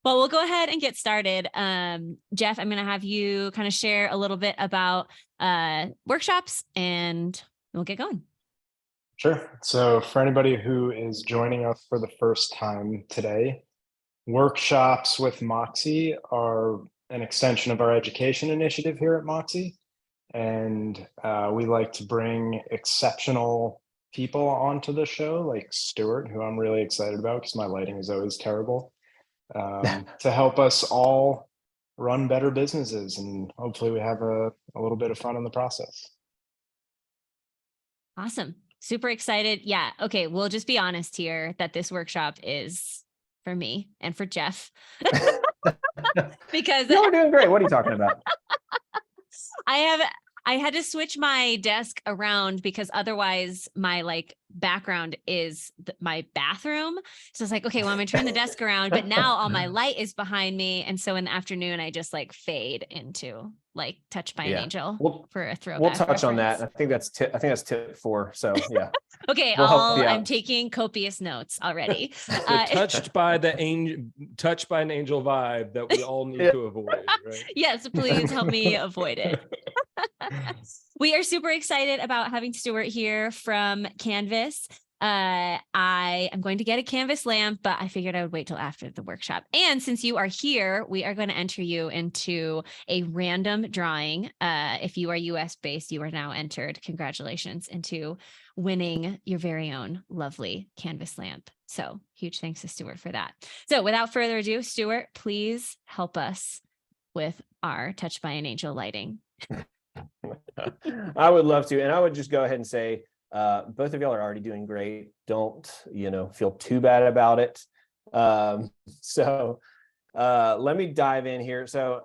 But we'll go ahead and get started. Jeff, I'm going to have you kind of share a little bit about workshops and we'll get going. Sure. So for anybody who is joining us for the first time today, workshops with Moxie are an extension of our education initiative here at Moxie. And we like to bring exceptional people onto the show, like Stuart, who I'm really excited about because my lighting is always terrible, to help us all run better businesses. And hopefully we have a little bit of fun in the process. Awesome. Super excited. Yeah. Okay. We'll just be honest here that this workshop is for me and for Jeff. Because you're doing great. What are you talking about? I had to switch my desk around because otherwise my background is my bathroom. So it's like, okay, well, I'm gonna turn the desk around, but now all my light is behind me. And so in the afternoon, I just fade into Touched by an Angel for a throwback. We'll touch reference. on that. I think that's tip 4. So yeah. Okay. I'm taking copious notes already. Touched by an angel vibe that we all need to avoid, right? Yes, please help me avoid it. We are super excited about having Stuart here from Canvas. I am going to get a Canvas lamp, but I figured I would wait till after the workshop. And since you are here, we are going to enter you into a random drawing. If you are US based, you are now entered. Congratulations into winning your very own lovely Canvas lamp. So huge thanks to Stuart for that. So without further ado, Stuart, please help us with our Touched by an Angel lighting. I would love to. And I would just go ahead and say, both of y'all are already doing great. Don't, feel too bad about it. So let me dive in here. So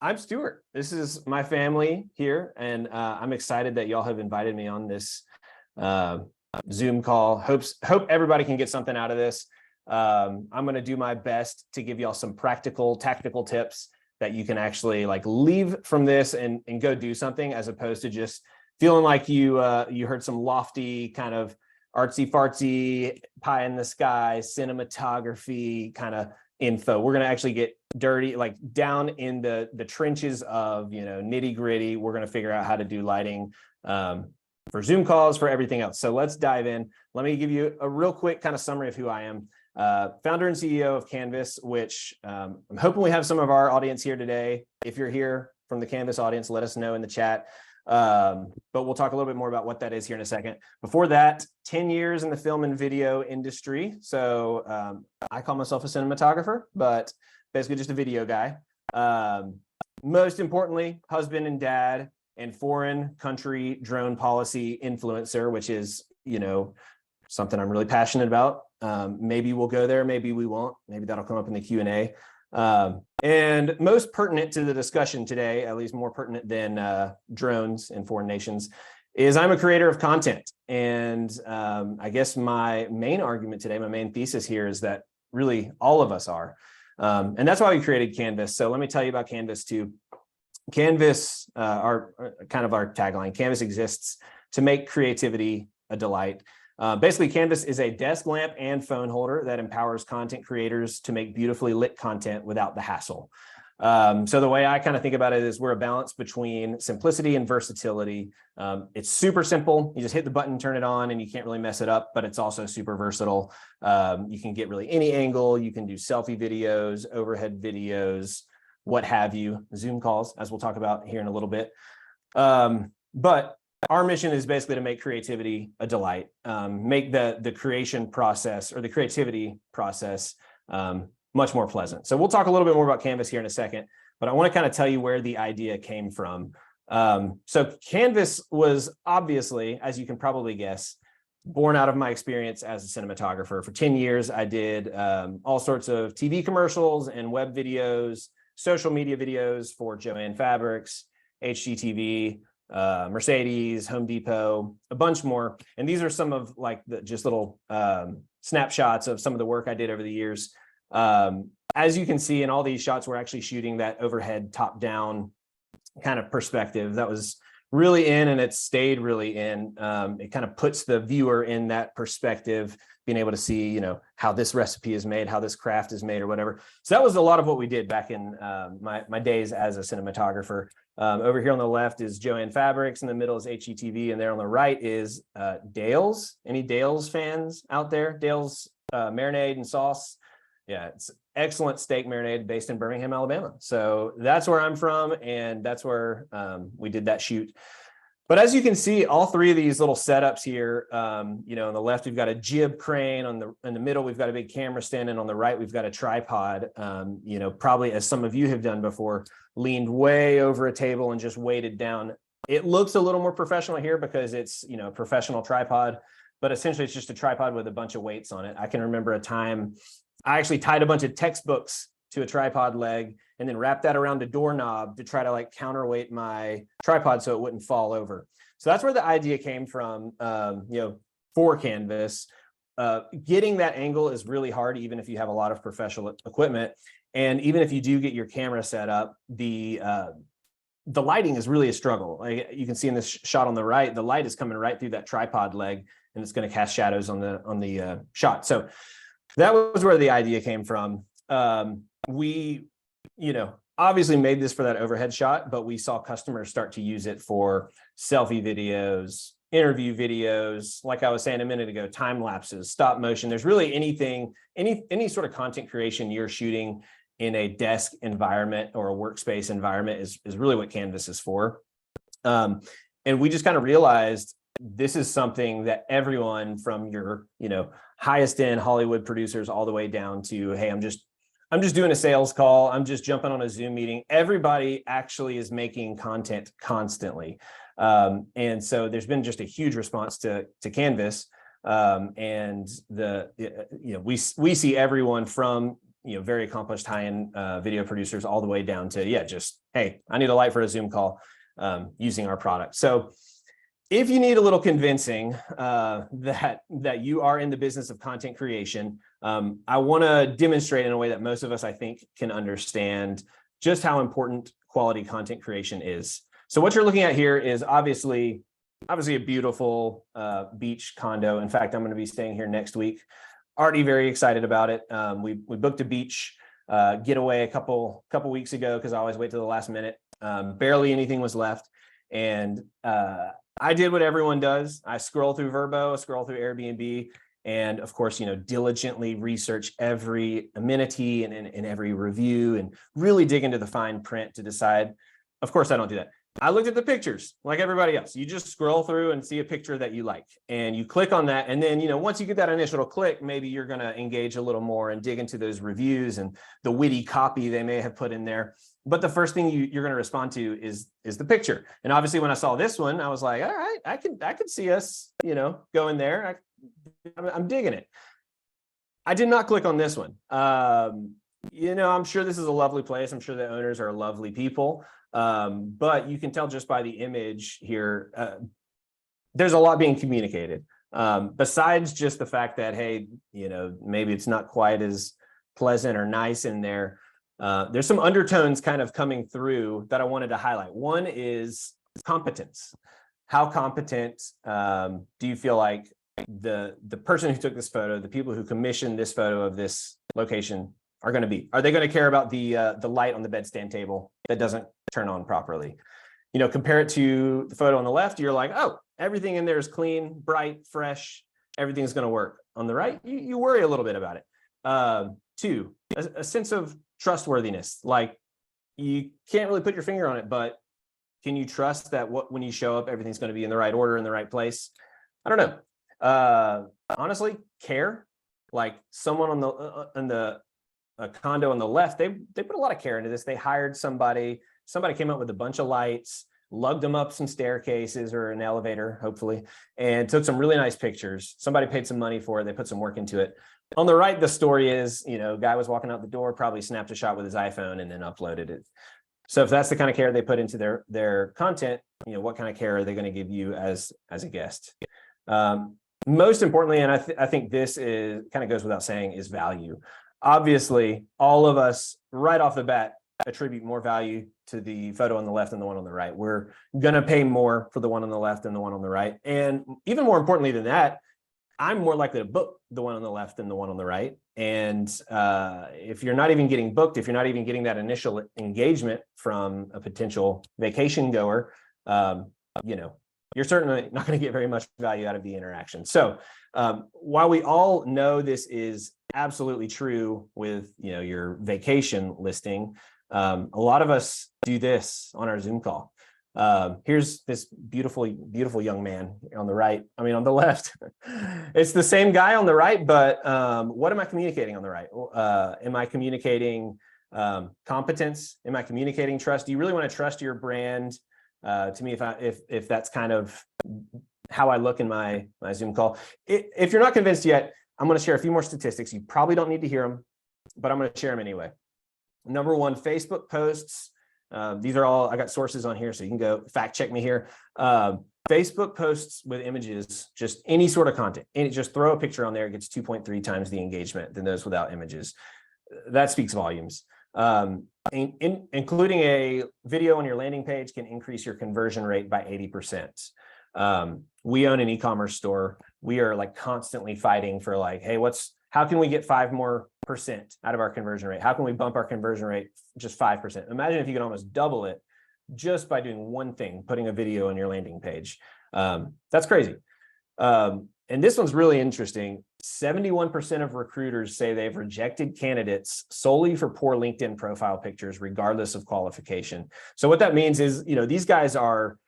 I'm Stuart. This is my family here. And I'm excited that y'all have invited me on this Zoom call. Hope everybody can get something out of this. I'm going to do my best to give y'all some practical, tactical tips that you can actually leave from this and go do something, as opposed to just feeling like you heard some lofty kind of artsy fartsy pie in the sky cinematography kind of info. We're going to actually get dirty, down in the trenches of nitty gritty. We're going to figure out how to do lighting for Zoom calls, for everything else. So let's dive in. Let me give you a real quick kind of summary of who I am. Founder and CEO of Canvas, which I'm hoping we have some of our audience here today. If you're here from the Canvas audience, let us know in the chat. But we'll talk a little bit more about what that is here in a second. Before that, 10 years in the film and video industry. So I call myself a cinematographer, but basically just a video guy. Most importantly, husband and dad and foreign country drone policy influencer, which is, something I'm really passionate about. Maybe we'll go there, maybe we won't. Maybe that'll come up in the Q&A. And most pertinent to the discussion today, at least more pertinent than drones in foreign nations, is I'm a creator of content. And I guess my main argument today, my main thesis here is that really all of us are. And that's why we created Canvas. So let me tell you about Canvas too. Canvas, our tagline, Canvas exists to make creativity a delight. Basically, Canvas is a desk lamp and phone holder that empowers content creators to make beautifully lit content without the hassle. So the way I kind of think about it is we're a balance between simplicity and versatility. It's super simple. You just hit the button, turn it on, and you can't really mess it up, but it's also super versatile. You can get really any angle. You can do selfie videos, overhead videos, what have you, Zoom calls, as we'll talk about here in a little bit. But our mission is basically to make creativity a delight, make the creation process or the creativity process much more pleasant. So we'll talk a little bit more about Canvas here in a second, but I want to kind of tell you where the idea came from. So Canvas was obviously, as you can probably guess, born out of my experience as a cinematographer. For 10 years, I did all sorts of TV commercials and web videos, social media videos for Joann Fabrics, HGTV, Mercedes, Home Depot, a bunch more. And these are some of the just little snapshots of some of the work I did over the years. As you can see in all these shots, we're actually shooting that overhead top-down kind of perspective that was really in, and it stayed really in. It kind of puts the viewer in that perspective being able to see, how this recipe is made, how this craft is made or whatever. So that was a lot of what we did back in my days as a cinematographer. Over here on the left is Joann Fabrics, in the middle is HGTV, and there on the right is Dale's. Any Dale's fans out there? Dale's marinade and sauce. Yeah, it's excellent steak marinade based in Birmingham, Alabama. So that's where I'm from, and that's where we did that shoot. But as you can see, all three of these little setups here, on the left, we've got a jib crane. In the middle, we've got a big camera stand, and on the right, we've got a tripod, probably as some of you have done before, leaned way over a table and just weighted down. It looks a little more professional here because it's, a professional tripod, but essentially it's just a tripod with a bunch of weights on it. I can remember a time I actually tied a bunch of textbooks to a tripod leg and then wrapped that around a doorknob to try to counterweight my tripod so it wouldn't fall over. So that's where the idea came from, for Canvas. Getting that angle is really hard, even if you have a lot of professional equipment. And even if you do get your camera set up, the lighting is really a struggle. Like you can see in this shot on the right, the light is coming right through that tripod leg, and it's going to cast shadows on the shot. So that was where the idea came from. We, obviously made this for that overhead shot, but we saw customers start to use it for selfie videos, interview videos, like I was saying a minute ago, time lapses, stop motion. There's really anything, any sort of content creation you're shooting in a desk environment or a workspace environment is really what Canvas is for. And we just kind of realized this is something that everyone from your, highest end Hollywood producers all the way down to, hey, I'm just doing a sales call, I'm just jumping on a Zoom meeting. Everybody actually is making content constantly. And so there's been just a huge response to Canvas. And we see everyone from, very accomplished high-end video producers all the way down to, just, hey, I need a light for a Zoom call using our product. So if you need a little convincing that you are in the business of content creation, I want to demonstrate in a way that most of us, I think, can understand just how important quality content creation is. So what you're looking at here is obviously a beautiful beach condo. In fact, I'm going to be staying here next week. Already very excited about it. We booked a beach getaway a couple weeks ago because I always wait till the last minute. Barely anything was left, and I did what everyone does. I scroll through Vrbo, scroll through Airbnb, and of course, diligently research every amenity and every review and really dig into the fine print to decide. Of course, I don't do that. I looked at the pictures like everybody else. You just scroll through and see a picture that you like, and you click on that. And then, once you get that initial click, maybe you're going to engage a little more and dig into those reviews and the witty copy they may have put in there. But the first thing you're going to respond to is the picture. And obviously, when I saw this one, I was like, all right, I could see us, going there. I'm digging it. I did not click on this one. I'm sure this is a lovely place. I'm sure the owners are lovely people. But you can tell just by the image here, there's a lot being communicated. Besides just the fact that, hey, maybe it's not quite as pleasant or nice in there. There's some undertones kind of coming through that I wanted to highlight. One is competence. How competent do you feel like the person who took this photo, the people who commissioned this photo of this location are going to be? Are they going to care about the light on the bedstand table that doesn't turn on properly? Compare it to the photo on the left, you're like, oh, everything in there is clean, bright, fresh, everything's going to work. On the right, you worry a little bit about it. Two, a sense of trustworthiness. Like, you can't really put your finger on it, but can you trust that when you show up, everything's going to be in the right order, in the right place? I don't know. Honestly, care. Like, someone on the condo on the left, they put a lot of care into this. They hired somebody came up with a bunch of lights, lugged them up some staircases or an elevator, hopefully, and took some really nice pictures. Somebody paid some money for it. They put some work into it. On the right, the story is, guy was walking out the door, probably snapped a shot with his iPhone and then uploaded it. So if that's the kind of care they put into their content, what kind of care are they going to give you as a guest? Most importantly, and I think this is kind of goes without saying, is value. Obviously, all of us right off the bat attribute more value to the photo on the left than the one on the right. We're going to pay more for the one on the left than the one on the right. And even more importantly than that, I'm more likely to book the one on the left than the one on the right. And if you're not even getting booked, if you're not even getting that initial engagement from a potential vacation goer, you're certainly not going to get very much value out of the interaction. So while we all know this is absolutely true with your vacation listing, a lot of us do this on our Zoom call. Here's this beautiful young man on the right. I mean, on the left, it's the same guy on the right, but what am I communicating on the right? Am I communicating competence? Am I communicating trust? Do you really want to trust your brand? To me, if that's kind of how I look in my Zoom call. If you're not convinced yet, I'm going to share a few more statistics. You probably don't need to hear them, but I'm going to share them anyway. Number one, Facebook posts. These are all, I got sources on here, so you can go fact check me here. Facebook posts with images, just any sort of content, and just throw a picture on there, it gets 2.3 times the engagement than those without images. That speaks volumes. Including a video on your landing page can increase your conversion rate by 80%. We own an e-commerce store. We are like constantly fighting for like, hey, how can we get 5% more out of our conversion rate? How can we bump our conversion rate just 5%? Imagine if you could almost double it just by doing one thing, putting a video on your landing page. That's crazy. And this one's really interesting. 71% of recruiters say they've rejected candidates solely for poor LinkedIn profile pictures, regardless of qualification. So what that means is, these guys are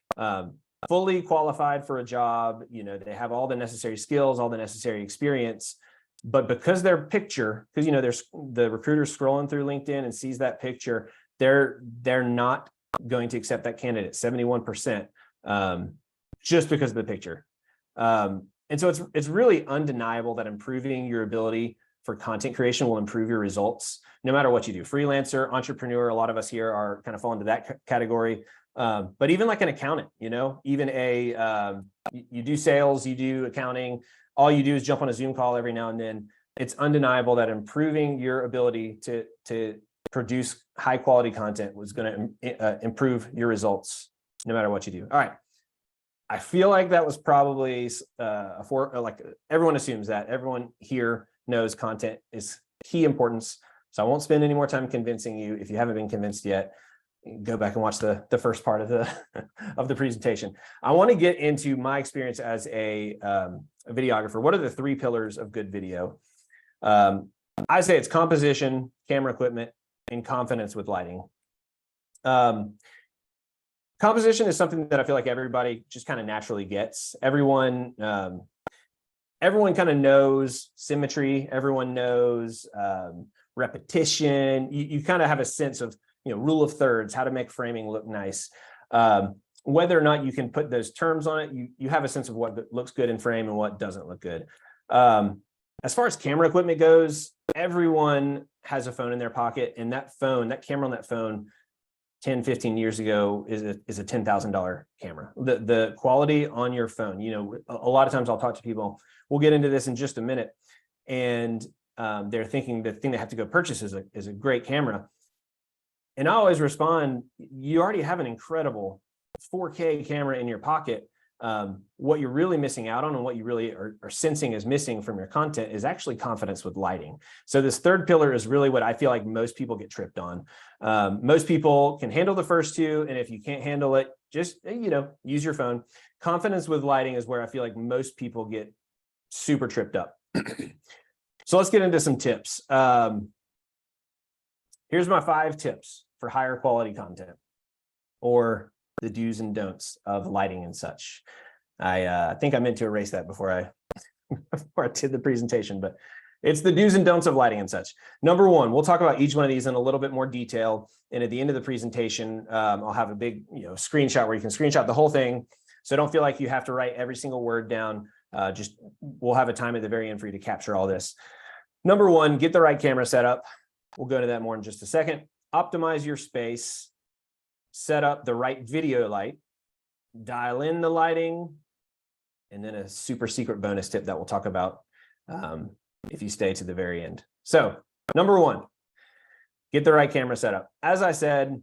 fully qualified for a job. They have all the necessary skills, all the necessary experience, but because their picture, because there's the recruiter scrolling through LinkedIn and sees that picture, they're not going to accept that candidate. 71%, just because of the picture. And so it's really undeniable that improving your ability for content creation will improve your results, no matter what you do. Freelancer, entrepreneur, a lot of us here are kind of fall into that category. But even like an accountant, even you do sales, you do accounting, all you do is jump on a Zoom call every now and then. It's undeniable that improving your ability to produce high quality content was going to improve your results, no matter what you do. All right. I feel like that was probably like everyone assumes that everyone here knows content is key importance. So I won't spend any more time convincing you. If you haven't been convinced yet, go back and watch the first part of the presentation. I want to get into my experience as a videographer. What are the 3 pillars of good video? I say it's composition, camera equipment, and confidence with lighting. Composition is something that I feel like everybody just kind of naturally gets. Everyone kind of knows symmetry. Everyone knows repetition. You kind of have a sense of, rule of thirds, how to make framing look nice. Whether or not you can put those terms on it, you have a sense of what looks good in frame and what doesn't look good. As far as camera equipment goes, everyone has a phone in their pocket, and that camera on that phone 10, 15 years ago is a $10,000 camera. The quality on your phone, a lot of times I'll talk to people, we'll get into this in just a minute, and they're thinking the thing they have to go purchase is a great camera. And I always respond, you already have an incredible 4K camera in your pocket. What you're really missing out on and what you really are sensing is missing from your content is actually confidence with lighting. So this third pillar is really what I feel like most people get tripped on. Most people can handle the first 2. And if you can't handle it, just, use your phone. Confidence with lighting is where I feel like most people get super tripped up. So let's get into some tips. Here's my 5 tips for higher quality content, or the do's and don'ts of lighting and such. I think I meant to erase that before I did the presentation, but it's the do's and don'ts of lighting and such. Number 1, we'll talk about each one of these in a little bit more detail. And at the end of the presentation, I'll have a big screenshot where you can screenshot the whole thing. So don't feel like you have to write every single word down. We'll have a time at the very end for you to capture all this. Number 1, get the right camera set up. We'll go to that more in just a second. Optimize your space. Set up the right video light. Dial in the lighting. And then a super secret bonus tip that we'll talk about if you stay to the very end. So, number 1, get the right camera set up. As I said,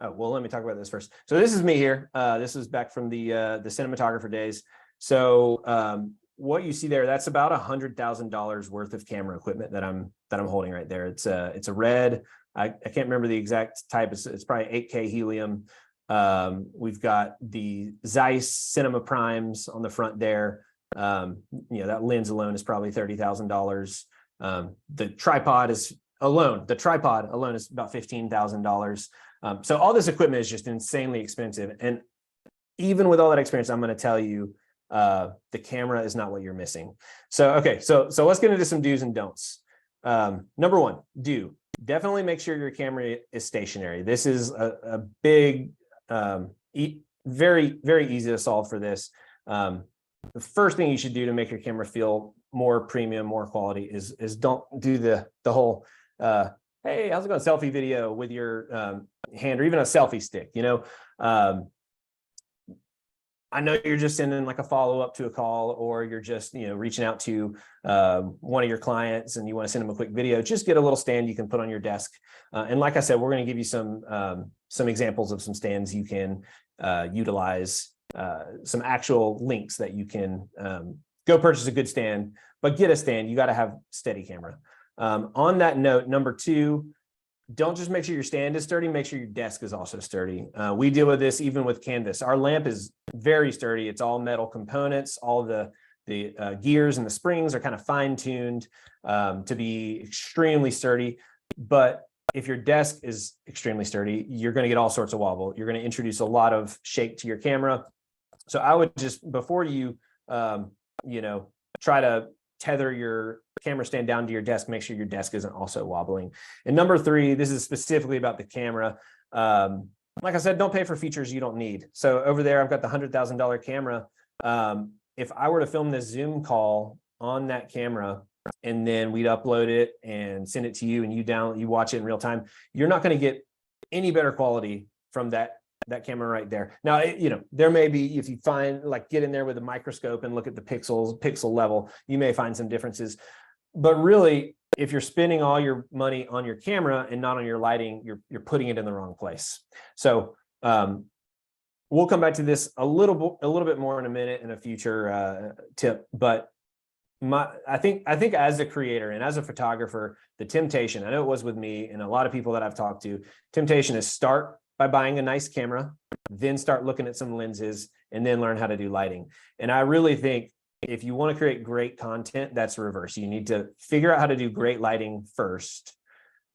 let me talk about this first. So this is me here. This is back from the cinematographer days. So what you see there, that's about $100,000 worth of camera equipment that I'm holding right there. It's a red. I can't remember the exact type. It's probably 8K helium. We've got the Zeiss Cinema Primes on the front there. That lens alone is probably $30,000. The tripod is about $15,000. So all this equipment is just insanely expensive. And even with all that experience, I'm going to tell you, the camera is not what you're missing. So, okay. So let's get into some do's and don'ts. Number one, definitely make sure your camera is stationary. This is a big, very, very easy to solve for this. The first thing you should do to make your camera feel more premium, more quality is don't do the whole, hey, how's it going? Selfie video with your hand, or even a selfie stick, I know you're just sending like a follow-up to a call, or you're just, reaching out to one of your clients and you want to send them a quick video. Just get a little stand you can put on your desk. And like I said, we're going to give you some examples of some stands you can utilize, some actual links that you can go purchase a good stand, but get a stand. You got to have steady camera. On that note, number two, don't just make sure your stand is sturdy, make sure your desk is also sturdy. We deal with this even with canvas. Our lamp is very sturdy. It's all metal components. All the gears and the springs are kind of fine-tuned to be extremely sturdy. But if your desk is extremely sturdy, you're going to get all sorts of wobble. You're going to introduce a lot of shake to your camera. So I would just, before you, try to tether your camera stand down to your desk, make sure your desk isn't also wobbling. And number three, this is specifically about the camera. Like I said, don't pay for features you don't need. So over there, I've got the $100,000 camera. If I were to film this Zoom call on that camera, and then we'd upload it and send it to you, and you watch it in real time, you're not going to get any better quality from that camera right there. Now, there may be, if you get in there with a microscope and look at the pixel level, you may find some differences. But really, if you're spending all your money on your camera and not on your lighting, you're putting it in the wrong place. So we'll come back to this a little bit more in a minute in a future tip. But I think as a creator and as a photographer, the temptation, I know it was with me and a lot of people that I've talked to, temptation is start by buying a nice camera, then start looking at some lenses, and then learn how to do lighting. And I really think if you want to create great content, that's reverse. You need to figure out how to do great lighting first,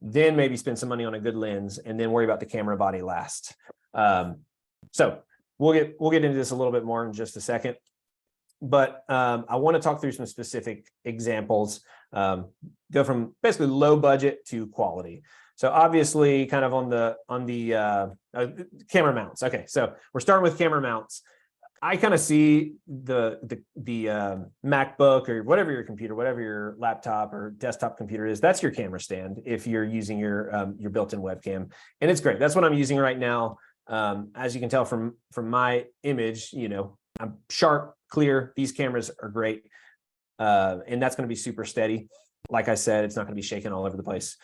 then maybe spend some money on a good lens, and then worry about the camera body last. So we'll get into this a little bit more in just a second. But I want to talk through some specific examples, go from basically low budget to quality. So obviously kind of on the camera mounts. Okay, so we're starting with camera mounts. I kind of see the MacBook or whatever your computer, whatever your laptop or desktop computer is, that's your camera stand if you're using your built-in webcam. And it's great. That's what I'm using right now. As you can tell from my image, I'm sharp, clear. These cameras are great. And that's going to be super steady. Like I said, it's not going to be shaking all over the place.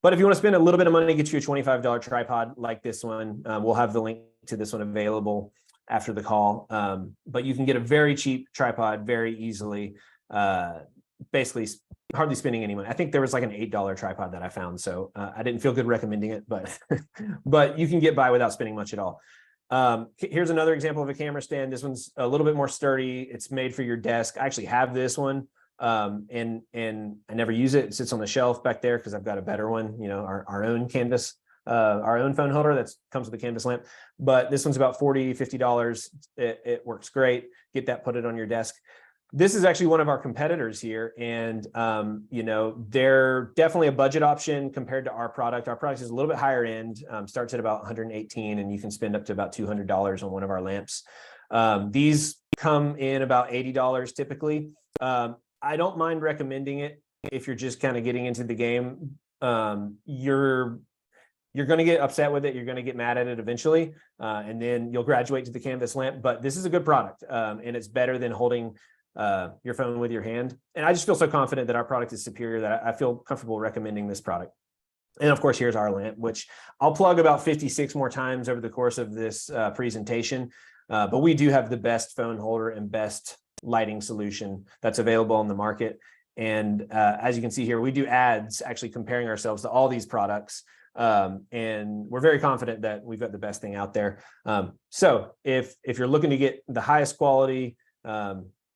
But if you want to spend a little bit of money, get you a $25 tripod like this one. We'll have the link to this one available after the call. But you can get a very cheap tripod very easily, basically hardly spending any money. I think there was like an $8 tripod that I found. So I didn't feel good recommending it, but but you can get by without spending much at all. Here's another example of a camera stand. This one's a little bit more sturdy. It's made for your desk. I actually have this one. And I never use it. It sits on the shelf back there because I've got a better one, our own canvas, our own phone holder that comes with a canvas lamp. But this one's about $40, $50. It works great. Get that, put it on your desk. This is actually one of our competitors here. And, they're definitely a budget option compared to our product. Our product is a little bit higher end, starts at about $118, and you can spend up to about $200 on one of our lamps. These come in about $80 typically. I don't mind recommending it if you're just kind of getting into the game. You're going to get upset with it. You're going to get mad at it eventually, and then you'll graduate to the canvas lamp. But this is a good product, and it's better than holding your phone with your hand. And I just feel so confident that our product is superior that I feel comfortable recommending this product. And of course, here's our lamp, which I'll plug about 56 more times over the course of this presentation. But we do have the best phone holder and best lighting solution that's available on the market. And as you can see here, we do ads actually comparing ourselves to all these products. And we're very confident that we've got the best thing out there. So if you're looking to get the highest quality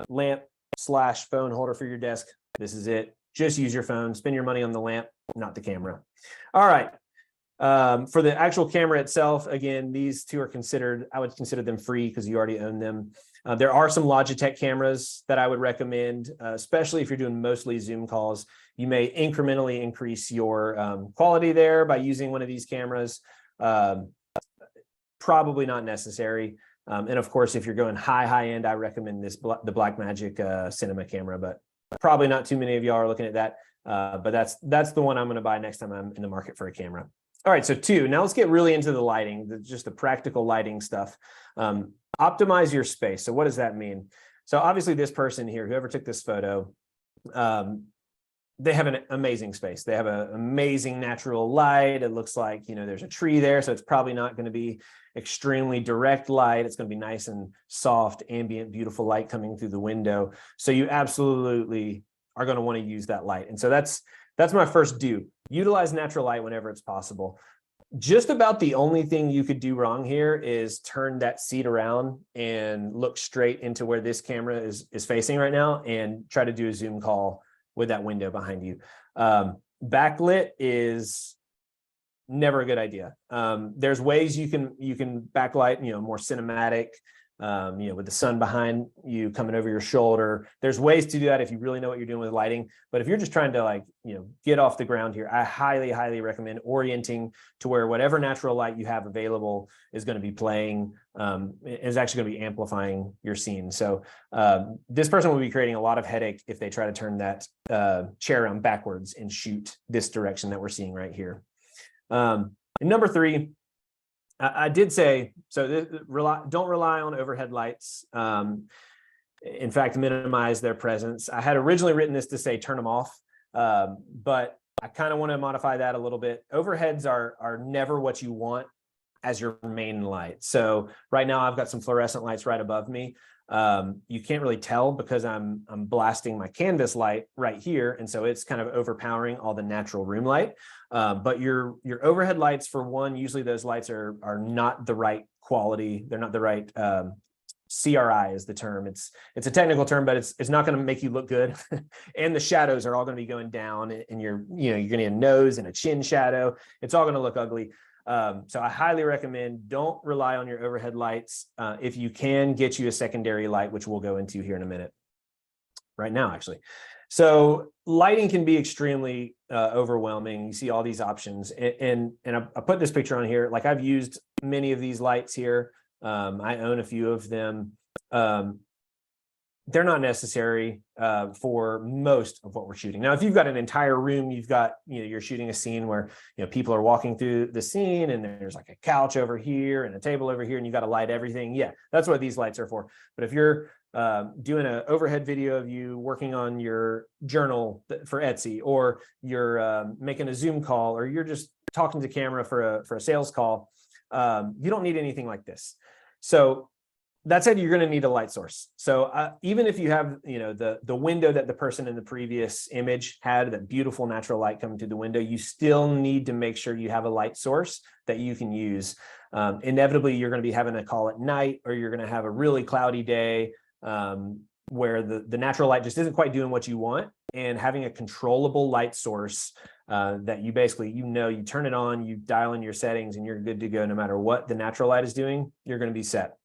lamp / phone holder for your desk, this is it. Just use your phone, spend your money on the lamp, not the camera. All right. For the actual camera itself, again, these two are considered, I would consider them free because you already own them. There are some Logitech cameras that I would recommend, especially if you're doing mostly Zoom calls. You may incrementally increase your quality there by using one of these cameras. Probably not necessary. And of course, if you're going high end, I recommend this the Blackmagic cinema camera, but probably not too many of y'all are looking at that. But that's the one I'm going to buy next time I'm in the market for a camera. All right, so 2. Now let's get really into the lighting, just the practical lighting stuff. Optimize your space. So what does that mean? So obviously this person here, whoever took this photo, they have an amazing space. They have an amazing natural light. It looks like, you know, there's a tree there, so it's probably not going to be extremely direct light. It's going to be nice and soft, ambient, beautiful light coming through the window. So you absolutely are going to want to use that light. And so that's my first do. Utilize natural light whenever it's possible. Just about the only thing you could do wrong here is turn that seat around and look straight into where this camera is facing right now and try to do a Zoom call with that window behind you. Backlit is never a good idea. There's ways you can backlight, you know, more cinematic, you know, with the sun behind you coming over your shoulder. There's ways to do that if you really know what you're doing with lighting. But if you're just trying to, like, you know, get off the ground here, I highly recommend orienting to where whatever natural light you have available is going to be playing, is actually going to be amplifying your scene. So this person will be creating a lot of headache if they try to turn that chair around backwards and shoot this direction that we're seeing right here. And number 3, I did say, so don't rely on overhead lights. In fact, minimize their presence. I had originally written this to say turn them off, but I kind of want to modify that a little bit. Overheads are never what you want as your main light. So right now I've got some fluorescent lights right above me. You can't really tell because I'm blasting my canvas light right here. And so it's kind of overpowering all the natural room light. But your overhead lights, for one, usually those lights are not the right quality. They're not the right, CRI is the term. It's a technical term, but it's not going to make you look good. And the shadows are all going to be going down, and you're going to need a nose and a chin shadow. It's all going to look ugly. So I highly recommend don't rely on your overhead lights. If you can, get you a secondary light, which we'll go into here in a minute, right now, actually. So lighting can be extremely overwhelming. You see all these options, and I put this picture on here. Like, I've used many of these lights here. I own a few of them. They're not necessary for most of what we're shooting. Now, if you've got an entire room, you're shooting a scene where, people are walking through the scene and there's like a couch over here and a table over here and you got to light everything. Yeah, that's what these lights are for. But if you're doing an overhead video of you working on your journal for Etsy, or you're making a Zoom call, or you're just talking to camera for a sales call, you don't need anything like this. So that said, you're going to need a light source. So even if you have, the window that the person in the previous image had, that beautiful natural light coming through the window, you still need to make sure you have a light source that you can use. Inevitably, you're going to be having a call at night, or you're going to have a really cloudy day where the natural light just isn't quite doing what you want. And having a controllable light source that you basically, you turn it on, you dial in your settings, and you're good to go no matter what the natural light is doing, you're going to be set.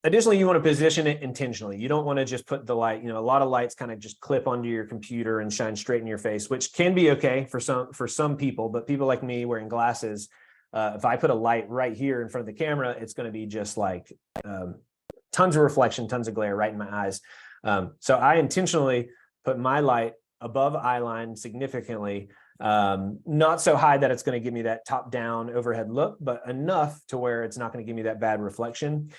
Additionally, you want to position it intentionally. You don't want to just put the light, a lot of lights kind of just clip onto your computer and shine straight in your face, which can be okay for some people, but people like me wearing glasses, if I put a light right here in front of the camera, it's going to be just like tons of reflection, tons of glare right in my eyes. So I intentionally put my light above eye line significantly, not so high that it's going to give me that top down overhead look, but enough to where it's not going to give me that bad reflection.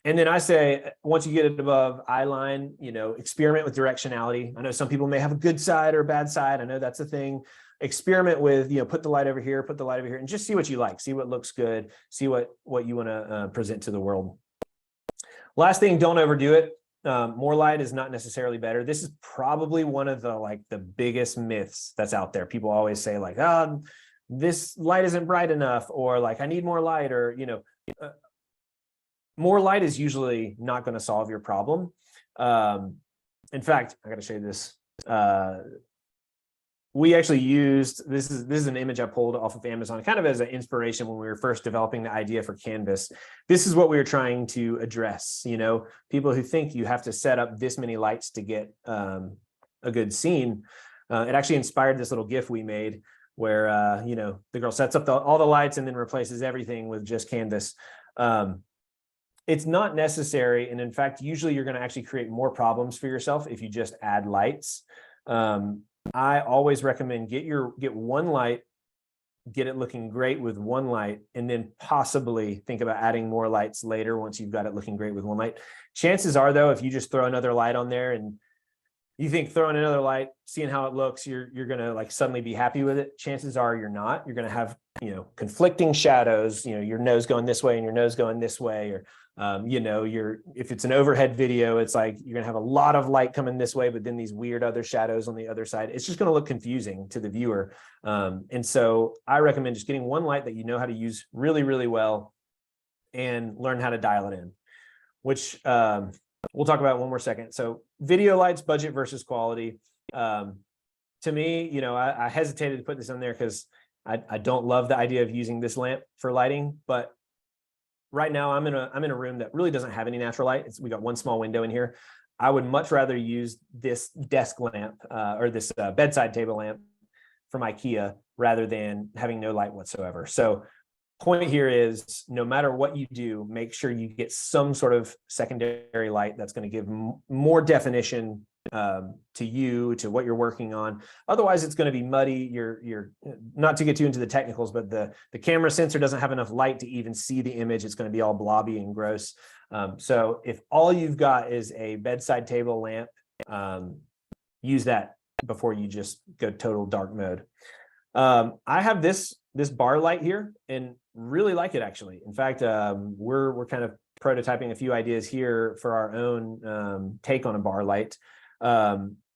And then I say, once you get it above eye line, experiment with directionality. I know some people may have a good side or a bad side. I know that's a thing. Experiment with, put the light over here, put the light over here, and just see what you like, see what looks good, see what you want to present to the world. Last thing, don't overdo it. more light is not necessarily better. This is probably one of the biggest myths that's out there. People always say like, oh, this light isn't bright enough, or like, I need more light, or, more light is usually not going to solve your problem. In fact, I got to show you this. We actually used, this is an image I pulled off of Amazon kind of as an inspiration when we were first developing the idea for Canvas. This is what we were trying to address. People who think you have to set up this many lights to get a good scene. It actually inspired this little GIF we made where, the girl sets up all the lights and then replaces everything with just Canvas. It's not necessary. And in fact, usually you're going to actually create more problems for yourself if you just add lights. I always recommend get one light, get it looking great with one light, and then possibly think about adding more lights later once you've got it looking great with one light. Chances are, though, if you just throw another light on there and you think throwing another light, seeing how it looks, you're gonna like suddenly be happy with it. Chances are you're not. You're gonna have conflicting shadows. Your nose going this way and your nose going this way, or if it's an overhead video, it's like you're gonna have a lot of light coming this way, but then these weird other shadows on the other side. It's just gonna look confusing to the viewer. And so I recommend just getting one light that you know how to use really, really well and learn how to dial it in, which we'll talk about in one more second. So video lights, budget versus quality. To me, I hesitated to put this on there because I don't love the idea of using this lamp for lighting, but right now I'm in a room that really doesn't have any natural light. We got one small window in here. I would much rather use this desk lamp or this bedside table lamp from IKEA rather than having no light whatsoever. So point here is, no matter what you do, make sure you get some sort of secondary light that's going to give more definition to what you're working on. Otherwise, it's going to be muddy. You're not to get too into the technicals, but the camera sensor doesn't have enough light to even see the image. It's going to be all blobby and gross. So if all you've got is a bedside table lamp, use that before you just go total dark mode. I have this bar light here and really like it, actually. In fact, we're kind of prototyping a few ideas here for our own take on a bar light,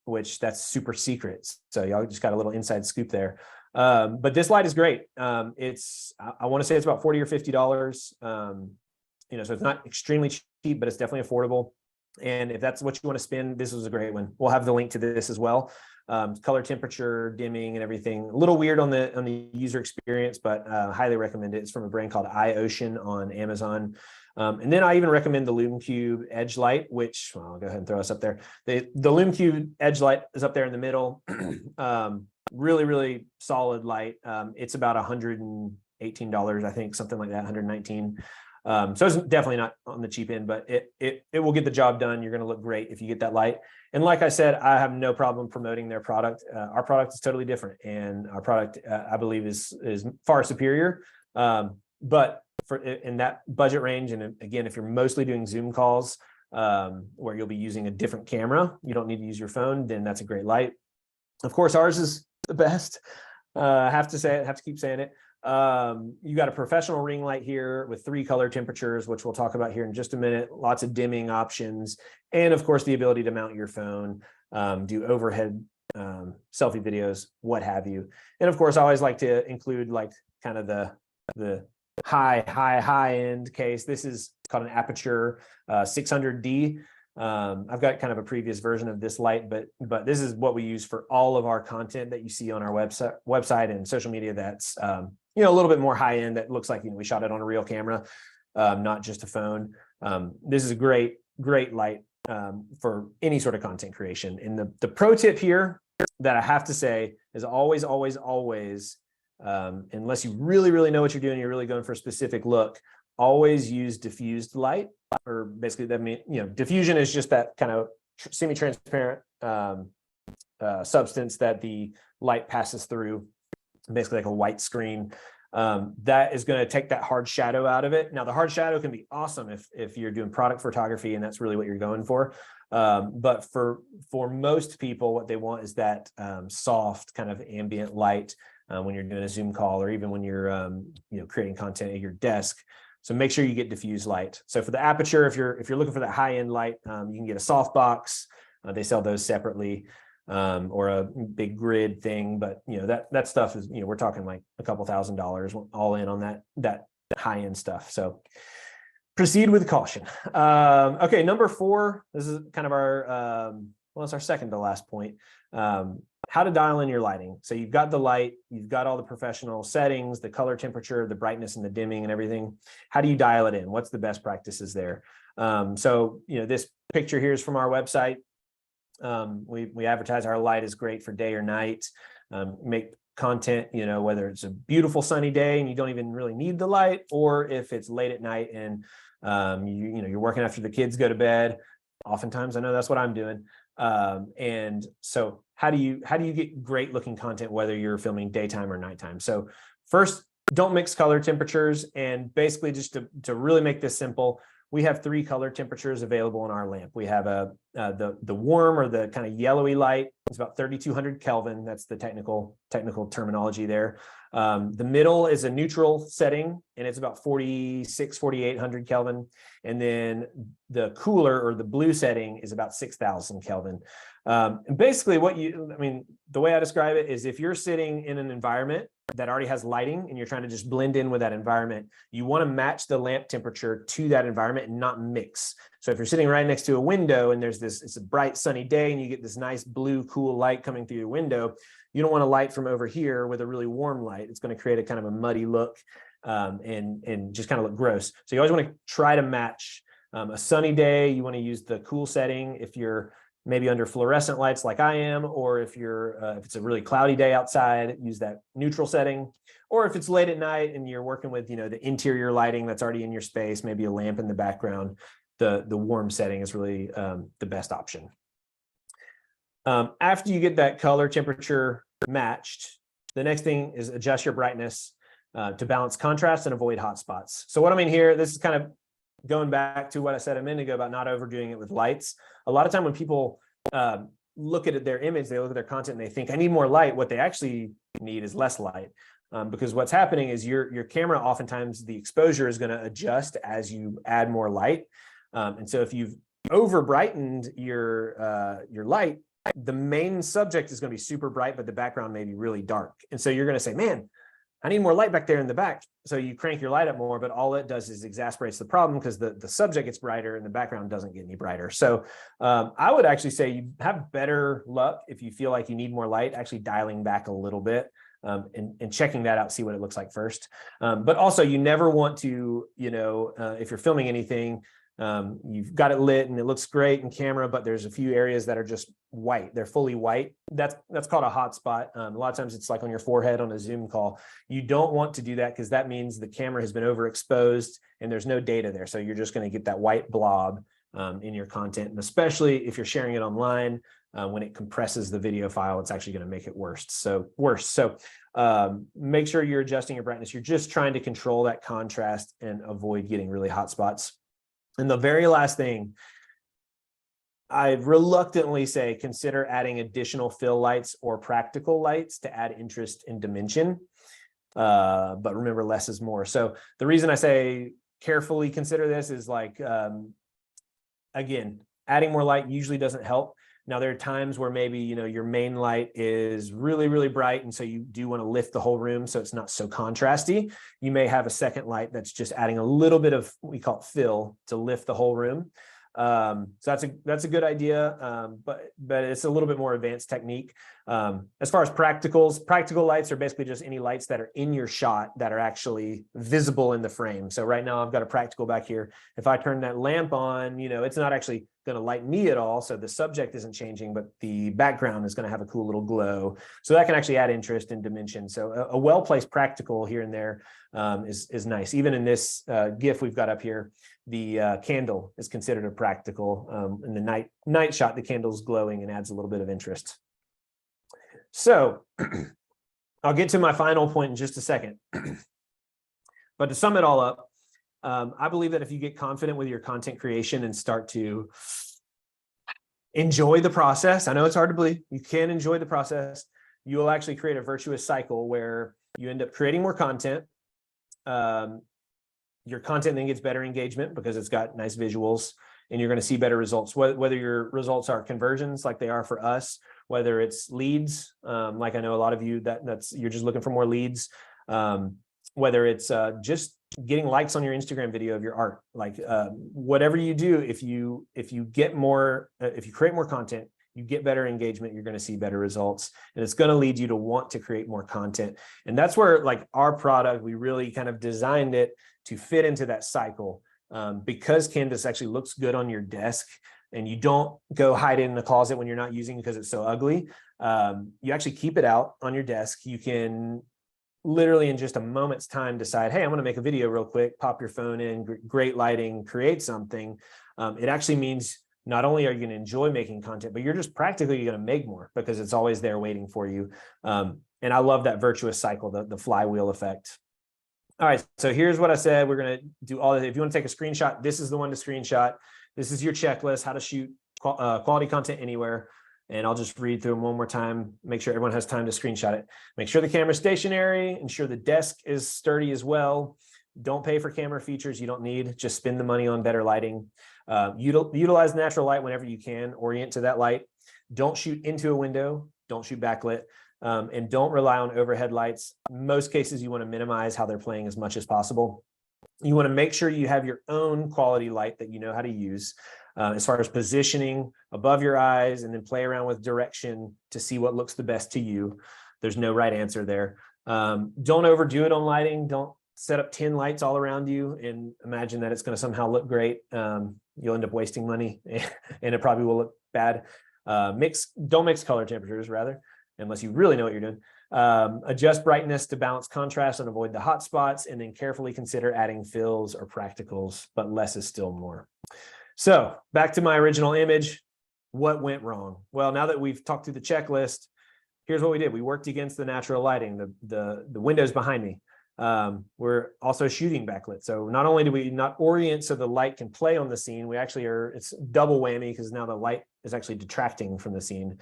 which that's super secret. So y'all just got a little inside scoop there. But this light is great. I want to say it's about $40 or $50. So it's not extremely cheap, but it's definitely affordable. And if that's what you want to spend, this is a great one. We'll have the link to this as well. Color temperature, dimming, and everything. A little weird on the user experience, but highly recommend it. It's from a brand called iOcean on Amazon. And then I even recommend the LumeCube Edge Light, which I'll go ahead and throw us up there. The LumeCube Edge Light is up there in the middle. Really, really solid light. It's about $118, I think, something like that, $119. So it's definitely not on the cheap end, but it will get the job done. You're going to look great if you get that light. And like I said, I have no problem promoting their product. Our product is totally different, and our product, I believe, is far superior. But in that budget range, and again, if you're mostly doing Zoom calls where you'll be using a different camera, you don't need to use your phone, then that's a great light. Of course, ours is the best. I have to keep saying it. You got a professional ring light here with 3 color temperatures, which we'll talk about here in just a minute. Lots of dimming options, and of course the ability to mount your phone, do overhead selfie videos, what have you. And of course, I always like to include like kind of the high end case. This is called an Aperture 600D. I've got kind of a previous version of this light, but this is what we use for all of our content that you see on our website and social media. That's a little bit more high end. That looks like we shot it on a real camera, not just a phone. This is a great light for any sort of content creation. And the pro tip here that I have to say is always, unless you really know what you're doing, you're really going for a specific look, always use diffused light. Or basically that means, diffusion is just that kind of semi-transparent substance that the light passes through, basically like a white screen. That is going to take that hard shadow out of it. Now, the hard shadow can be awesome if you're doing product photography and that's really what you're going for. But for most people, what they want is that soft kind of ambient light when you're doing a Zoom call, or even when you're creating content at your desk. So make sure you get diffuse light. So for the aperture, if you're looking for that high end light, you can get a softbox. They sell those separately, or a big grid thing. But that stuff is, we're talking like a couple $1,000 all in on that high end stuff. So proceed with caution. Okay, number 4. This is kind of our it's our second to last point. How to dial in your lighting. So you've got the light, you've got all the professional settings, the color temperature, the brightness and the dimming and everything. How do you dial it in? What's the best practices there? So this picture here is from our website. We advertise our light is great for day or night. Make content, whether it's a beautiful sunny day and you don't even really need the light, or if it's late at night and you're working after the kids go to bed. Oftentimes, I know that's what I'm doing. And so how do you get great looking content, whether you're filming daytime or nighttime? So first, don't mix color temperatures. And basically, just to really make this simple, we have 3 color temperatures available in our lamp. We have the warm, or the kind of yellowy light. It's about 3,200 Kelvin. That's the technical terminology there. The middle is a neutral setting, and it's about 4,800 Kelvin. And then the cooler, or the blue setting, is about 6,000 Kelvin. And basically the way I describe it is, if you're sitting in an environment that already has lighting and you're trying to just blend in with that environment, you want to match the lamp temperature to that environment and not mix. So if you're sitting right next to a window and it's a bright sunny day and you get this nice blue cool light coming through your window, you don't want a light from over here with a really warm light. It's going to create a kind of a muddy look, and just kind of look gross. So you always want to try to match. A sunny day, you want to use the cool setting if you're maybe under fluorescent lights like I am, or if it's a really cloudy day outside, use that neutral setting. Or if it's late at night and you're working with the interior lighting that's already in your space, maybe a lamp in the background, the warm setting is really the best option. After you get that color temperature matched, the next thing is adjust your brightness to balance contrast and avoid hot spots. So what I mean here, this is kind of going back to what I said a minute ago about not overdoing it with lights. A lot of time when people look at their image, they look at their content and they think, I need more light. What they actually need is less light. Because what's happening is your camera, oftentimes the exposure is going to adjust as you add more light. And so if you've over brightened your light, the main subject is going to be super bright, but the background may be really dark. And so you're going to say, man, I need more light back there in the back. So you crank your light up more, but all it does is exasperates the problem, because the subject gets brighter and the background doesn't get any brighter. So I would actually say you have better luck if you feel like you need more light, actually dialing back a little bit. And checking that out, see what it looks like first. But also, you never want to, if you're filming anything, you've got it lit and it looks great in camera, but there's a few areas that are just white. They're fully white. That's called a hot spot. A lot of times it's like on your forehead on a Zoom call. You don't want to do that, because that means the camera has been overexposed and there's no data there. So you're just going to get that white blob in your content. And especially if you're sharing it online, when it compresses the video file, it's actually going to make it worse. So make sure you're adjusting your brightness. You're just trying to control that contrast and avoid getting really hot spots. And the very last thing, I reluctantly say, consider adding additional fill lights or practical lights to add interest and dimension. But remember, less is more. So the reason I say carefully consider this is again, adding more light usually doesn't help. Now, there are times where maybe, your main light is really, really bright, and so you do want to lift the whole room so it's not so contrasty. You may have a second light that's just adding a little bit of, we call it fill, to lift the whole room. So that's a good idea, but it's a little bit more advanced technique. As far as practical lights are basically just any lights that are in your shot that are actually visible in the frame. So right now I've got a practical back here. If I turn that lamp on, it's not actually going to light me at all. So the subject isn't changing, but the background is going to have a cool little glow. So that can actually add interest and dimension. So a well-placed practical here and there is nice. Even in this GIF we've got up here, the candle is considered a practical. In the night shot, the candle's glowing and adds a little bit of interest. So I'll get to my final point in just a second. But to sum it all up, I believe that if you get confident with your content creation and start to enjoy the process, I know it's hard to believe, you can enjoy the process, you will actually create a virtuous cycle where you end up creating more content. Your content then gets better engagement because it's got nice visuals, and you're going to see better results. Whether your results are conversions like they are for us, whether it's leads, like I know a lot of you that's you're just looking for more leads, whether it's just getting likes on your Instagram video of your art, like whatever you do, if you get more, if you create more content, you get better engagement, you're going to see better results, and it's going to lead you to want to create more content. And that's where, like, our product, we really kind of designed it to fit into that cycle, because Canvas actually looks good on your desk, and you don't go hide it in the closet when you're not using it because it's so ugly. You actually keep it out on your desk. You can literally in just a moment's time decide, hey, I'm going to make a video real quick, pop your phone in, great lighting, create something. It actually means not only are you going to enjoy making content, but you're just practically going to make more because it's always there waiting for you. And I love that virtuous cycle, the flywheel effect. All right, so here's what I said. We're going to do all of it. If you want to take a screenshot, this is the one to screenshot. This is your checklist, how to shoot quality content anywhere. And I'll just read through them one more time, make sure everyone has time to screenshot it. Make sure the camera's stationary, ensure the desk is sturdy as well. Don't pay for camera features you don't need, just spend the money on better lighting. Utilize natural light whenever you can, orient to that light. Don't shoot into a window, don't shoot backlit, and don't rely on overhead lights. In most cases, you want to minimize how they're playing as much as possible. You want to make sure you have your own quality light that you know how to use. As far as positioning above your eyes, and then play around with direction to see what looks the best to you. There's no right answer there. Don't overdo it on lighting. Don't set up 10 lights all around you and imagine that it's going to somehow look great. You'll end up wasting money and it probably will look bad. Don't mix color temperatures, rather, unless you really know what you're doing. Adjust brightness to balance contrast and avoid the hot spots, and then carefully consider adding fills or practicals, but less is still more. So back to my original image, what went wrong? Well, now that we've talked through the checklist, here's what we did. We worked against the natural lighting, the windows behind me. We're also shooting backlit. So not only do we not orient so the light can play on the scene, we actually it's double whammy because now the light is actually detracting from the scene.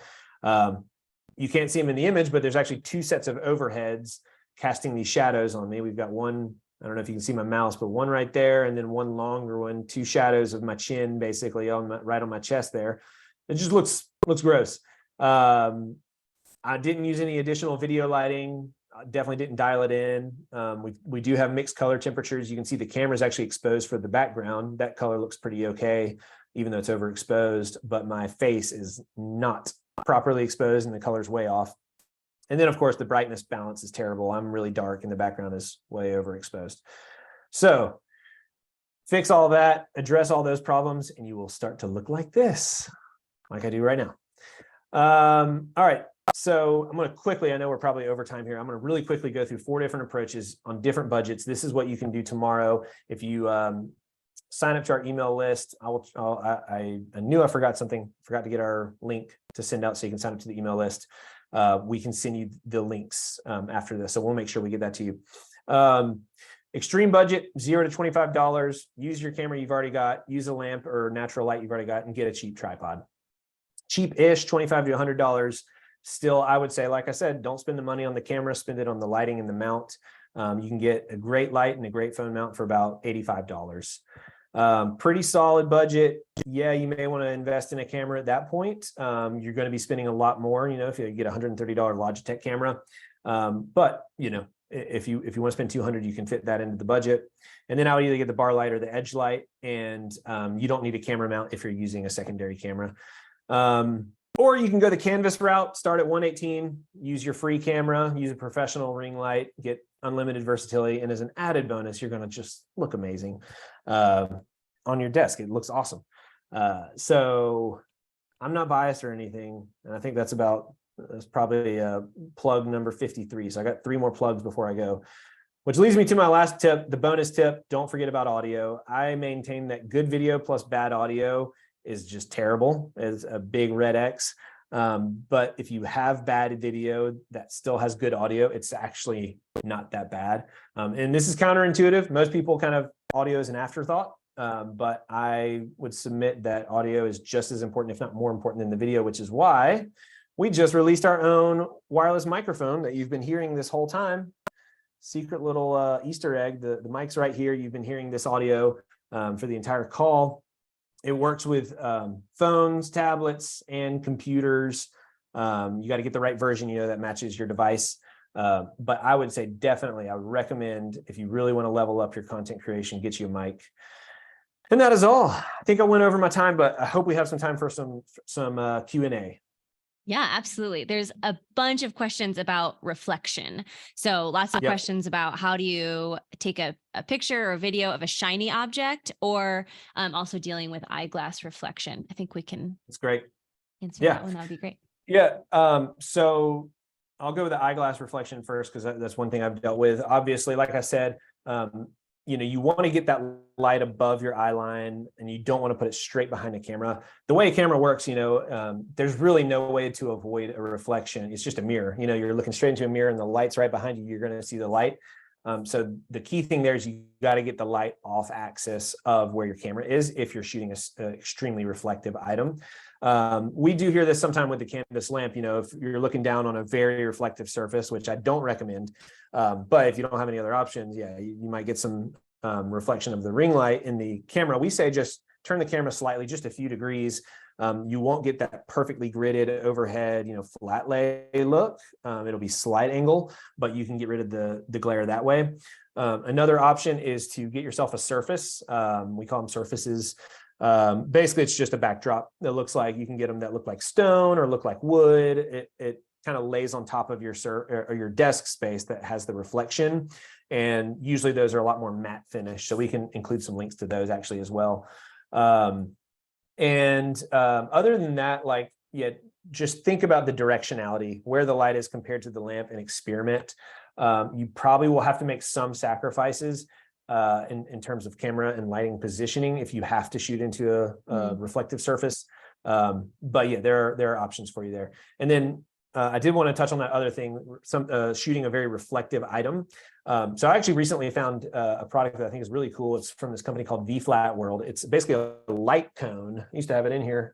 You can't see them in the image, but there's actually two sets of overheads casting these shadows on me. We've got one, I don't know if you can see my mouse, but one right there, and then one longer one, two shadows of my chin, basically right on my chest there. It just looks gross. I didn't use any additional video lighting. I definitely didn't dial it in. We do have mixed color temperatures. You can see the camera is actually exposed for the background. That color looks pretty okay, even though it's overexposed, but my face is not properly exposed and the color's way off. And then, of course, the brightness balance is terrible. I'm really dark and the background is way overexposed. So fix all that, address all those problems, and you will start to look like this, like I do right now. All right, so I'm going to quickly, I know we're probably over time here. I'm going to really quickly go through 4 different approaches on different budgets. This is what you can do tomorrow. If you sign up to our email list, I knew I forgot something, forgot to get our link to send out so you can sign up to the email list. We can send you the links after this. So we'll make sure we get that to you. Extreme budget, $0 to $25. Use your camera you've already got, use a lamp or natural light you've already got, and get a cheap tripod. Cheap-ish, $25 to $100. Still, I would say, like I said, don't spend the money on the camera, spend it on the lighting and the mount. You can get a great light and a great phone mount for about $85. Pretty solid budget. Yeah, you may want to invest in a camera at that point. You're going to be spending a lot more, if you get a $130 Logitech camera. But if you want to spend $200, you can fit that into the budget. And then I would either get the bar light or the edge light, and you don't need a camera mount if you're using a secondary camera. Or you can go the canvas route, start at 118, use your free camera, use a professional ring light, get unlimited versatility. And as an added bonus, you're going to just look amazing on your desk. It looks awesome. So I'm not biased or anything. And I think that's probably plug number 53. So I got 3 more plugs before I go, which leads me to my last tip, the bonus tip. Don't forget about audio. I maintain that good video plus bad audio is just terrible. It's a big red X. But if you have bad video that still has good audio, it's actually not that bad. And this is counterintuitive. Most people kind of audio is an afterthought, but I would submit that audio is just as important, if not more important than the video, which is why we just released our own wireless microphone that you've been hearing this whole time. secret little Easter egg. The mic's right here. You've been hearing this audio for the entire call. It works with phones, tablets, and computers. You got to get the right version, that matches your device. But I would say definitely, I would recommend, if you really want to level up your content creation, get you a mic. And that is all. I think I went over my time, but I hope we have some time for some Q&A. Yeah, absolutely. There's a bunch of questions about reflection. So lots of questions about how do you take a picture or a video of a shiny object, or also dealing with eyeglass reflection. I think we can. That's great. Answer that one. That would be great. Yeah. So I'll go with the eyeglass reflection first, because that's one thing I've dealt with. Obviously, like I said, you want to get that light above your eye line, and you don't want to put it straight behind the camera. The way a camera works, there's really no way to avoid a reflection. It's just a mirror. You're looking straight into a mirror and the light's right behind you. You're going to see the light. So the key thing there is you got to get the light off axis of where your camera is if you're shooting an extremely reflective item. We do hear this sometime with the canvas lamp. If you're looking down on a very reflective surface, which I don't recommend, but if you don't have any other options, you might get some reflection of the ring light in the camera. We say just turn the camera slightly, just a few degrees. You won't get that perfectly gridded overhead, flat lay look. It'll be slight angle, but you can get rid of the glare that way. Another option is to get yourself a surface. We call them surfaces. Basically, it's just a backdrop that looks like, you can get them that look like stone or look like wood. It kind of lays on top of your desk space that has the reflection. And usually those are a lot more matte finish. So we can include some links to those actually as well. Other than that, just think about the directionality, where the light is compared to the lamp, and experiment. You probably will have to make some sacrifices in terms of camera and lighting positioning if you have to shoot into a reflective surface. But yeah, there are options for you there. And then I did want to touch on that other thing, shooting a very reflective item. So I actually recently found a product that I think is really cool. It's from this company called V-Flat World. It's basically a light cone. I used to have it in here,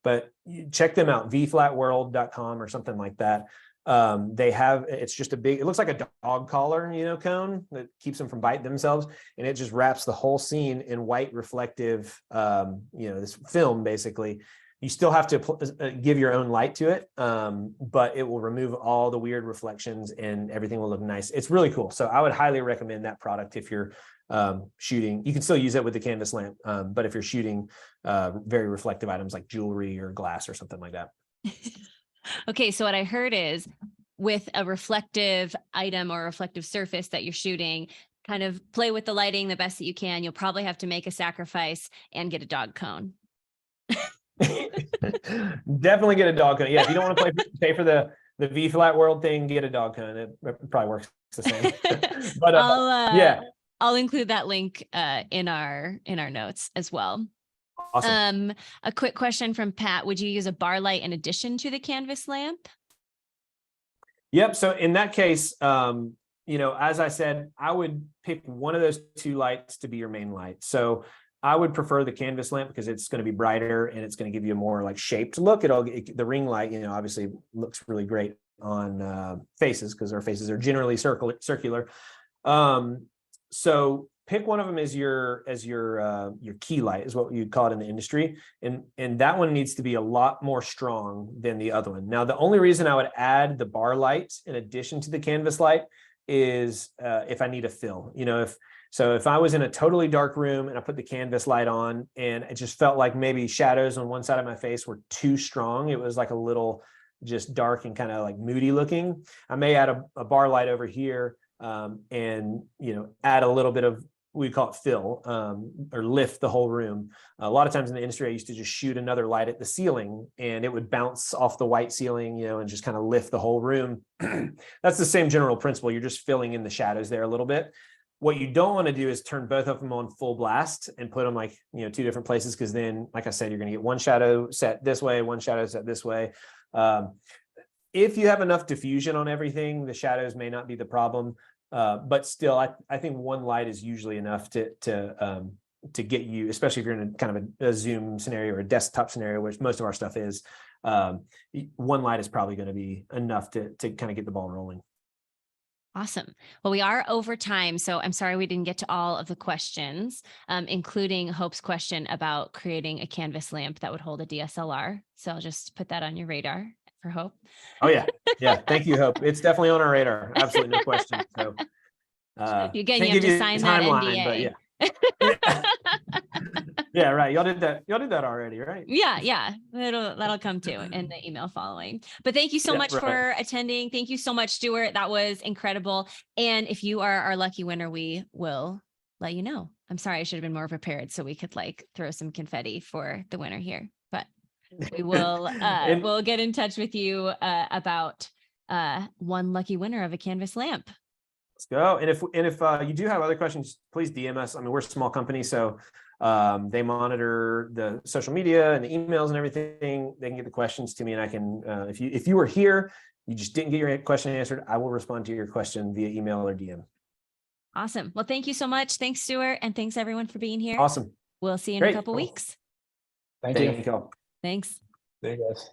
but check them out, vflatworld.com or something like that. It's just it looks like a dog collar, cone that keeps them from biting themselves. And it just wraps the whole scene in white reflective, this film basically. You still have to give your own light to it, but it will remove all the weird reflections and everything will look nice. It's really cool. So I would highly recommend that product if you're shooting. You can still use it with the canvas lamp, but if you're shooting very reflective items like jewelry or glass or something like that. Okay, so what I heard is, with a reflective item or reflective surface that you're shooting, kind of play with the lighting the best that you can. You'll probably have to make a sacrifice and get a dog cone. Definitely get a dog cone. Yeah, if you don't want to pay for the V-Flat World thing, get a dog cone. It probably works the same. But I'll include that link in our notes as well. Awesome. A quick question from Pat: would you use a bar light in addition to the canvas lamp? Yep. So in that case, as I said, I would pick one of those two lights to be your main light. So I would prefer the canvas lamp because it's going to be brighter and it's going to give you a more shaped look. The ring light, obviously looks really great on faces because our faces are generally circular. So pick one of them as your key light, is what you'd call it in the industry. And that one needs to be a lot more strong than the other one. Now, the only reason I would add the bar light in addition to the canvas light is if I need a fill. If I was in a totally dark room and I put the canvas light on and it just felt like maybe shadows on one side of my face were too strong, it was like a little just dark and kind of moody looking, I may add a bar light over here and add a little bit of, we call it fill, or lift the whole room. A lot of times in the industry, I used to just shoot another light at the ceiling and it would bounce off the white ceiling, and just kind of lift the whole room. That's the same general principle. You're just filling in the shadows there a little bit. What you don't want to do is turn both of them on full blast and put them two different places, because then, like I said, you're going to get one shadow set this way, one shadow set this way. If you have enough diffusion on everything, the shadows may not be the problem. But still, I think one light is usually enough to get you, especially if you're in a kind of a Zoom scenario or a desktop scenario, which most of our stuff is. One light is probably going to be enough to kind of get the ball rolling. Awesome. Well, we are over time, so I'm sorry we didn't get to all of the questions, including Hope's question about creating a canvas lamp that would hold a DSLR. So I'll just put that on your radar for Hope. Oh yeah. Yeah. Thank you, Hope. It's definitely on our radar. Absolutely. No question. So Again, can't you have give to you sign a that timeline, but NDA. yeah. Yeah, right. Y'all did that already, right? Yeah. That'll come too in the email following. But thank you so much for attending. Thank you so much, Stuart. That was incredible. And if you are our lucky winner, we will let you know. I'm sorry, I should have been more prepared so we could like throw some confetti for the winner here. But we will we'll get in touch with you about one lucky winner of a canvas lamp. Let's go. And if you do have other questions, please DM us. I mean, we're a small company, so they monitor the social media and the emails and everything. They can get the questions to me, and I can. If you were here, you just didn't get your question answered, I will respond to your question via email or DM. Awesome. Well, thank you so much. Thanks, Stuart, and thanks everyone for being here. Awesome. We'll see you in a couple weeks. Thank you. Thank you. Thanks. See you guys.